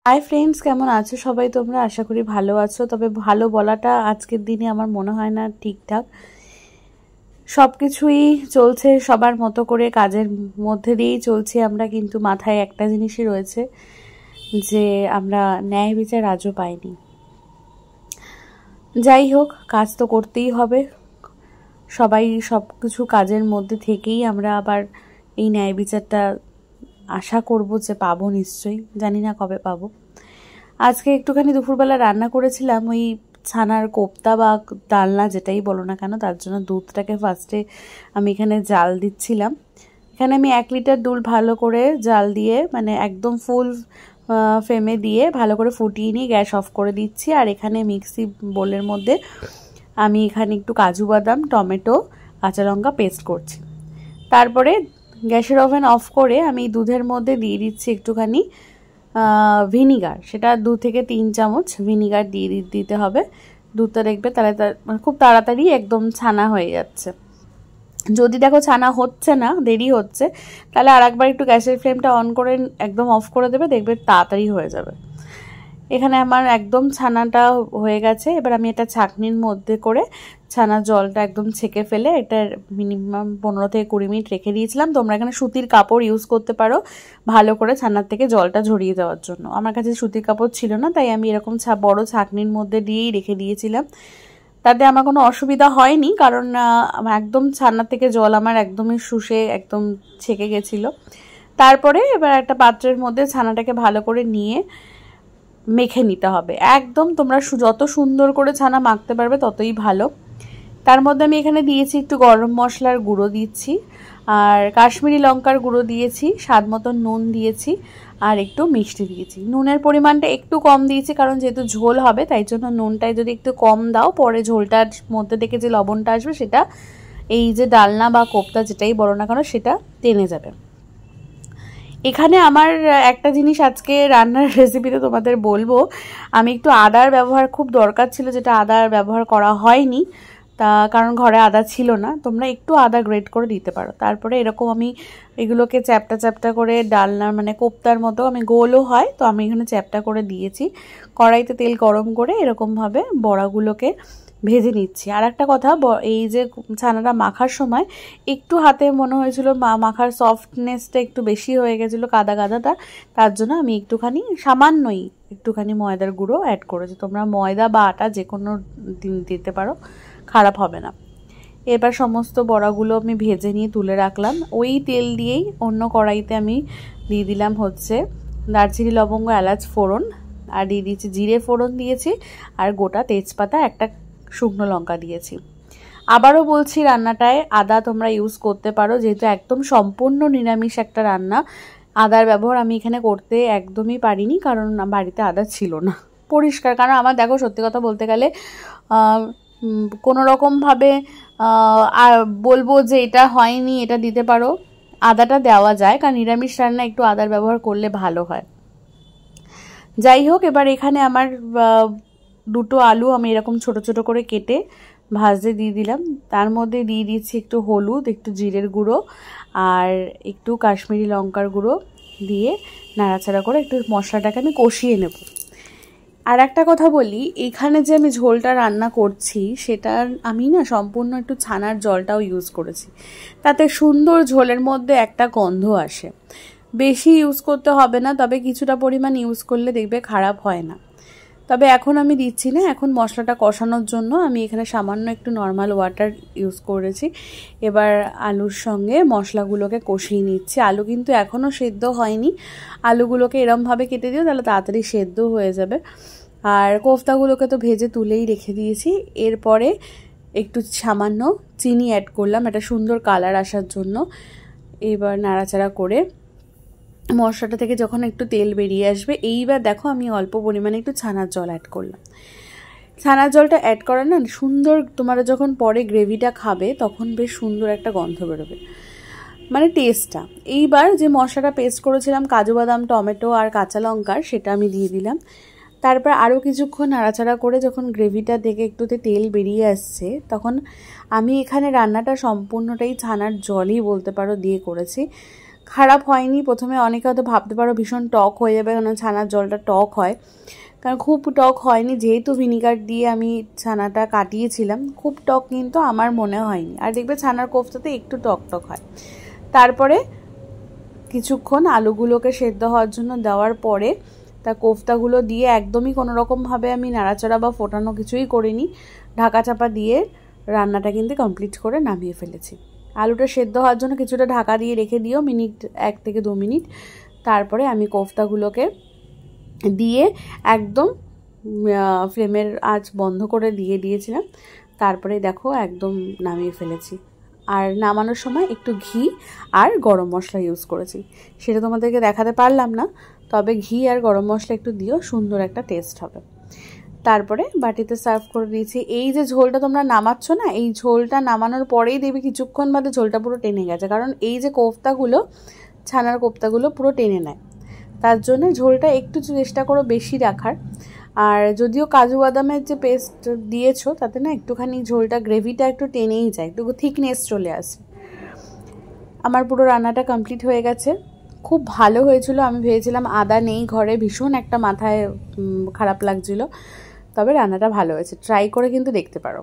Hi friends, কেমন আছো সবাই? তোমরা আশা করি ভালো আছো। তবে ভালো বলাটা আজকের দিনে আমার মনে হয় না ঠিকঠাক। সব কিছুই চলছে সবার মতো করে, কাজের মধ্যে দিয়েই চলছি আমরা, কিন্তু মাথায় একটা জিনিসই রয়েছে যে আমরা ন্যায় বিচার আজও পাইনি। যাই হোক, কাজ তো করতেই হবে। সবাই সব কিছু কাজের মধ্যে থেকেই আমরা আবার এই ন্যায় বিচারটা আশা করব যে পাবো, নিশ্চয়ই। জানি না কবে পাবো। আজকে একটুখানি দুপুরবেলা রান্না করেছিলাম ওই ছানার কোপ্তা বা ডালনা, যেটাই বলো না কেন। তার জন্য দুধটাকে ফার্স্টে আমি এখানে জাল দিচ্ছিলাম। এখানে আমি 1 লিটার দুধ ভালো করে জাল দিয়ে, মানে একদম ফুল ফ্লেমে দিয়ে ভালো করে ফুটিয়ে নিয়ে গ্যাস অফ করে দিচ্ছি। আর এখানে মিক্সি বোলের মধ্যে আমি এখানে একটু কাজু বাদাম, টমেটো, কাঁচা লঙ্কা পেস্ট করছি। তারপরে গ্যাসের ওভেন অফ করে আমি দুধের মধ্যে দিয়ে দিচ্ছি একটুখানি ভিনিগার। সেটা 2 থেকে 3 চামচ ভিনিগার দিতে হবে। দুধটা দেখবে তাহলে খুব তাড়াতাড়ি একদম ছানা হয়ে যাচ্ছে। যদি দেখো ছানা হচ্ছে না, দেরি হচ্ছে, তাহলে আর একবার একটু গ্যাসের ফ্লেমটা অন করে একদম অফ করে দেবে, দেখবে তাড়াতাড়ি হয়ে যাবে। এখানে আমার একদম ছানাটা হয়ে গেছে। এবার আমি এটা ছাঁকনির মধ্যে করে ছানার জলটা একদম ছেঁকে ফেলে এটা মিনিমাম 15 থেকে 20 মিনিট রেখে দিয়েছিলাম। তোমরা এখানে সুতির কাপড় ইউজ করতে পারো ভালো করে ছানার থেকে জলটা ঝরিয়ে দেওয়ার জন্য। আমার কাছে সুতির কাপড় ছিল না, তাই আমি এরকম বড় ছাঁকনির মধ্যে দিয়েই রেখে দিয়েছিলাম। তাতে আমার কোনো অসুবিধা হয়নি, কারণ একদম ছানা থেকে জল আমার একদমই শুষে একদম ছেঁকে গেছিলো। তারপরে এবার একটা পাত্রের মধ্যে ছানাটাকে ভালো করে নিয়ে মেখে নিতে হবে একদম। তোমরা যত সুন্দর করে ছানা মাখতে পারবে ততই ভালো। তার মধ্যে আমি এখানে দিয়েছি একটু গরম মশলার গুঁড়ো দিচ্ছি, আর কাশ্মীরি লঙ্কার গুঁড়ো দিয়েছি, স্বাদ মতো নুন দিয়েছি, আর একটু মিষ্টি দিয়েছি। নুনের পরিমাণটা একটু কম দিয়েছি, কারণ যেহেতু ঝোল হবে তাই জন্য নুনটাই যদি একটু কম দাও, পরে ঝোলটার মধ্যে থেকে যে লবণটা আসবে সেটা এই যে ডালনা বা কোপ্তা যেটাই বলো না কেন সেটা টেনে যাবে। এখানে আমার একটা জিনিস আজকে রান্নার রেসিপিতে তোমাদের বলবো। আমি একটু আদার ব্যবহার খুব দরকার ছিল, যেটা আদার ব্যবহার করা হয়নি, কারণ ঘরে আদা ছিল না। তোমরা একটু আদা গ্রেট করে দিতে পারো। তারপরে এরকম আমি এগুলোকে চ্যাপটা চ্যাপটা করে ডালনা মানে কোপ্তার মতো আমি গোলও হয়, তো আমি এখানে চ্যাপটা করে দিয়েছি। কড়াইতে তেল গরম করে এরকমভাবে বড়াগুলোকে ভেজে নিচ্ছি। আর একটা কথা, এই যে ছানাটা মাখার সময় একটু হাতে মনে হয়েছিল মাখার সফটনেসটা একটু বেশি হয়ে গেছিলো, কাদা কাদাটা। তার জন্য আমি একটুখানি সামান্যই একটুখানি ময়দার গুঁড়ো অ্যাড করেছি। তোমরা ময়দা বা আটা যে কোনো দিতে পারো, খারাপ হবে না। এবার সমস্ত বড়াগুলো আমি ভেজে নিয়ে তুলে রাখলাম। ওই তেল দিয়েই অন্য কড়াইতে আমি দিয়ে দিলাম হচ্ছে দারচিনি, লবঙ্গ, এলাচ ফোড়ন, আর দিয়ে দিয়েছি জিরে ফোড়ন দিয়েছি, আর গোটা তেজপাতা, একটা শুকনো লঙ্কা দিয়েছি। আবারও বলছি, রান্নাটায় আদা তোমরা ইউজ করতে পারো, যেহেতু একদম সম্পূর্ণ নিরামিষ একটা রান্না। আদার ব্যবহার আমি এখানে করতে একদমই পারিনি, কারণ বাড়িতে আদা ছিল না পরিষ্কার। কারণ আমার দেখো, সত্যি কথা বলতে গেলে কোনো রকমভাবে বলবো যে এটা হয়নি, এটা দিতে পারো, আদাটা দেওয়া যায়, কারণ নিরামিষ রান্না একটু আদার ব্যবহার করলে ভালো হয়। যাই হোক, এবার এখানে আমার 2টো আলু আমি এরকম ছোট ছোট করে কেটে ভাজতে দিয়ে দিলাম। তার মধ্যে দিয়ে দিচ্ছি একটু হলুদ, একটু জিরের গুঁড়ো, আর একটু কাশ্মীরি লঙ্কার গুঁড়ো দিয়ে নাড়াচাড়া করে একটু মশলাটাকে আমি কষিয়ে নেব। আর একটা কথা বলি, এখানে যে আমি ঝোলটা রান্না করছি সেটা আমি না সম্পূর্ণ একটু ছানার জলটাও ইউজ করেছি, তাতে সুন্দর ঝোলের মধ্যে একটা গন্ধ আসে। বেশি ইউজ করতে হবে না, তবে কিছুটা পরিমাণ ইউজ করলে দেখবে খারাপ হয় না। তবে এখন আমি দিচ্ছি না। এখন মশলাটা কষানোর জন্য আমি এখানে সামান্য একটু নর্মাল ওয়াটার ইউজ করেছি। এবার আলুর সঙ্গে মশলাগুলোকে কষিয়ে নিচ্ছি। আলু কিন্তু এখনও সেদ্ধ হয়নি। আলুগুলোকে এরমভাবে কেটে দিও, তাহলে তাড়াতাড়ি সেদ্ধ হয়ে যাবে। আর কোফতাগুলোকে তো ভেজে তুলেই রেখে দিয়েছি। এরপরে একটু সামান্য চিনি অ্যাড করলাম, একটা সুন্দর কালার আসার জন্য। এবার নাড়াচাড়া করে মশলাটা থেকে যখন একটু তেল বেরিয়ে আসবে, এইবার দেখো আমি অল্প পরিমাণে একটু ছানার জল অ্যাড করলাম। ছানার জলটা অ্যাড করা না সুন্দর, তোমরা যখন পরে গ্রেভিটা খাবে তখন বেশ সুন্দর একটা গন্ধ বেরোবে, মানে টেস্টটা। এইবার যে মশলাটা পেস্ট করেছিলাম কাজু বাদাম, টমেটো আর কাঁচা লঙ্কার, সেটা আমি দিয়ে দিলাম। তারপর আরও কিছুক্ষণ নাড়াচাড়া করে যখন গ্রেভিটা থেকে একটুতে তেল বেরিয়ে আসছে, তখন আমি এখানে রান্নাটা সম্পূর্ণটাই ছানার জলই বলতে পারো দিয়ে করেছি। খারাপ হয়নি। প্রথমে অনেকে হয়তো ভাবতে পারো ভীষণ টক হয়ে যাবে, কারণ ছানার জলটা টক হয়, কারণ খুব টক হয়নি, যেহেতু ভিনিগার দিয়ে আমি ছানাটা কাটিয়েছিলাম, খুব টক কিন্তু আমার মনে হয়নি। আর দেখবে ছানার কোফতাতে একটু টক টক হয়। তারপরে কিছুক্ষণ আলুগুলোকে সেদ্ধ হওয়ার জন্য দেওয়ার পরে তা কোফতাগুলো দিয়ে একদমই কোনো রকমভাবে আমি নাড়াচাড়া বা ফোটানো কিছুই করিনি, ঢাকা চাপা দিয়ে রান্নাটা কিন্তু কমপ্লিট করে নামিয়ে ফেলেছি। আলুটা সেদ্ধ হওয়ার জন্য কিছুটা ঢাকা দিয়ে রেখে দিও, মিনিট 1 থেকে 2 মিনিট। তারপরে আমি কোফতাগুলোকে দিয়ে একদম ফ্লেমের আঁচ বন্ধ করে দিয়েছিলাম। তারপরে দেখো একদম নামিয়ে ফেলেছি। আর নামানোর সময় একটু ঘি আর গরম মশলা ইউজ করেছি, সেটা তোমাদেরকে দেখাতে পারলাম না, তবে ঘি আর গরম মশলা একটু দিও, সুন্দর একটা টেস্ট হবে। তারপরে বাটিতে সার্ভ করে দিয়েছি। এই যে ঝোলটা তোমরা নামাচ্ছ না, এই ঝোলটা নামানোর পরেই দেখবে কিছুক্ষণ বাদে ঝোলটা পুরো টেনে গেছে, কারণ এই যে কোফতাগুলো, ছানার কোফতাগুলো পুরো টেনে নেয়, তার জন্য ঝোলটা একটু চেষ্টা করো বেশি রাখার। আর যদিও কাজু বাদামের যে পেস্ট দিয়েছো তাতে না একটুখানি ঝোলটা, গ্রেভিটা একটু টেনেই যায়, একটু থিকনেস চলে আসে। আমার পুরো রান্নাটা কমপ্লিট হয়ে গেছে, খুব ভালো হয়েছিল। আমি ভেবেছিলাম আদা নেই ঘরে, ভীষণ একটা মাথায় খারাপ লাগছিল, তবে রান্নাটা ভালো হয়েছে, ট্রাই করে কিন্তু দেখতে পারো।